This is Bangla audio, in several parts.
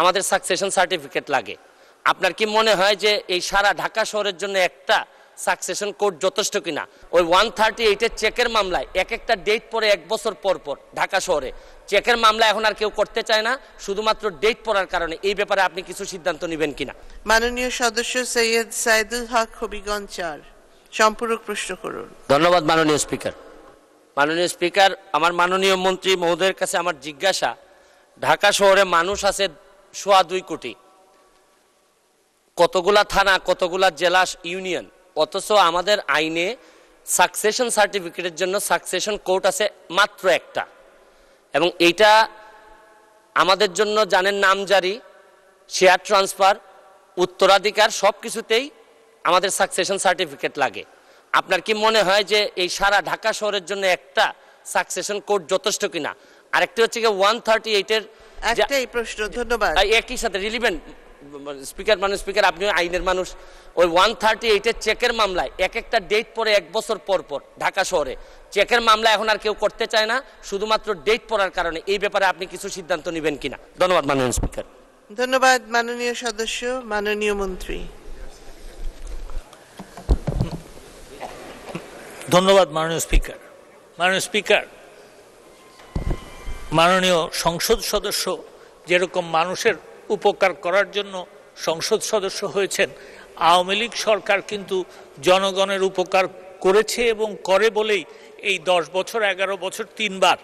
আমাদের সাকসেশন সার্টিফিকেট লাগে। আপনার কি মনে হয় যে এই সারা ঢাকা শহরের জন্য একটা সাকসেশন কোড যথেষ্ট কিনা? ওই 138-এর চেকের মামলায় একটা ডেট পরে 1 বছর পর পর ঢাকা শহরে চেকের মামলা এখন আর কেউ করতে চায় না, শুধুমাত্র ডেট পড়ার কারণে। এই ব্যাপারে আপনি কিছু সিদ্ধান্ত নেবেন কিনা? মাননীয় সদস্য সৈয়দ সাইদুল হক, হবিগঞ্জ 4, সম্পূরক প্রশ্ন করুন। ধন্যবাদ মাননীয় স্পিকার। মাননীয় স্পিকার, আমার মাননীয় মন্ত্রী মহোদয়ের কাছে আমার জিজ্ঞাসা, ঢাকা শহরে মানুষ আছে 2.25 কোটি, কতগুলা থানা, কতগুলা জেলা, ইউনিয়ন, অথচ আমাদের আইনে সাকসেশন সার্টিফিকেটের জন্য সাকসেশন কোড আছে মাত্র একটা। এবং এইটা আমাদের জন্য জানেন নামজারি, শেয়ার ট্রান্সফার, উত্তরাধিকার সব কিছুতেই আমাদের সাকসেশন সার্টিফিকেট লাগে। আপনার কি মনে হয় যে এই সারা ঢাকা শহরের জন্য একটা সাকসেশন কোড যথেষ্ট কিনা? আরেকটি হচ্ছে কি 138-এর একটাই প্রশ্ন। ধন্যবাদ। একই সাথে রিলিভেন্ট স্পিকার, স্পিকার আপনি আইনের মানুষ, ওই 138-এর চেকের মামলায় একটা ডেট পরে 1 বছর পর পর ঢাকা শহরে চেকের মামলা এখন আর কেউ করতে চায় না, শুধুমাত্র ডেট পড়ার কারণে। এই ব্যাপারে আপনি কিছু সিদ্ধান্ত নেবেন কিনা? ধন্যবাদ মাননীয় স্পিকার। ধন্যবাদ মাননীয় সদস্য। মাননীয় মন্ত্রী। ধন্যবাদ মাননীয় স্পিকার। মাননীয় স্পিকার, মাননীয় সংসদ সদস্য যেরকম মানুষের উপকার করার জন্য সংসদ সদস্য হয়েছেন, আওয়ামী লীগ সরকার কিন্তু জনগণের উপকার করেছে এবং করে বলেই এই 10 বছর 11 বছর 3বার,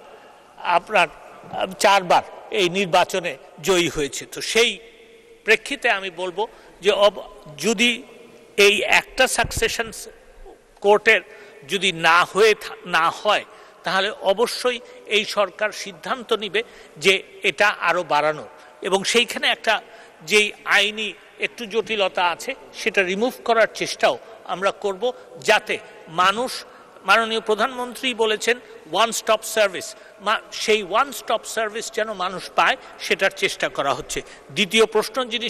আপনার 4বার এই নির্বাচনে জয়ী হয়েছে। তো সেই প্রেক্ষিতে আমি বলবো যে যদি এই একটা সাকসেশন কোর্টের যদি না হয় তাহলে অবশ্যই এই সরকার সিদ্ধান্ত নিবে যে এটা আরো বাড়ানোর, এবং সেইখানে একটা যেই আইনি একটু জটিলতা আছে সেটা রিমুভ করার চেষ্টাও আমরা করব, যাতে মানুষ, মাননীয় প্রধানমন্ত্রী বলেছেন ওয়ান স্টপ সার্ভিস, সেই ওয়ান স্টপ সার্ভিস যেন মানুষ পায় সেটার চেষ্টা করা হচ্ছে। দ্বিতীয় প্রশ্ন যিনি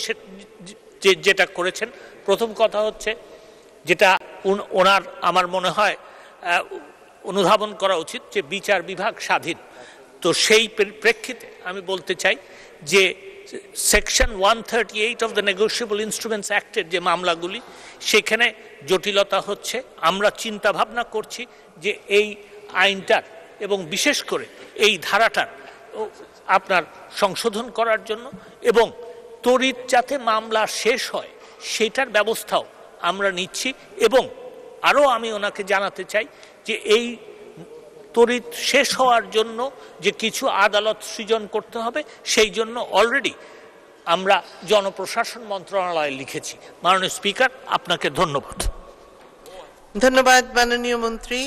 যেটা করেছেন, প্রথম কথা হচ্ছে যেটা ওনার আমার মনে হয় অনুধাবন করা উচিত যে বিচার বিভাগ স্বাধীন। তো সেই প্রেক্ষিতে আমি বলতে চাই যে section 138 of the negotiable instruments অ্যাক্টের যে মামলাগুলি, সেখানে জটিলতা হচ্ছে। আমরা চিন্তা ভাবনা করছি যে এই আইনটার এবং বিশেষ করে এই ধারাটার আপনার সংশোধন করার জন্য এবং তড়িৎ যাতে মামলা শেষ হয় সেটার ব্যবস্থাও আমরা নিচ্ছি। এবং আরও আমি ওনাকে জানাতে চাই যে এই তড়িৎ শেষ হওয়ার জন্য যে কিছু আদালত সৃজন করতে হবে, সেই জন্য অলরেডি আমরা জনপ্রশাসন মন্ত্রণালয়ে লিখেছি। মাননীয় স্পিকার, আপনাকে ধন্যবাদ। ধন্যবাদ মাননীয় মন্ত্রী।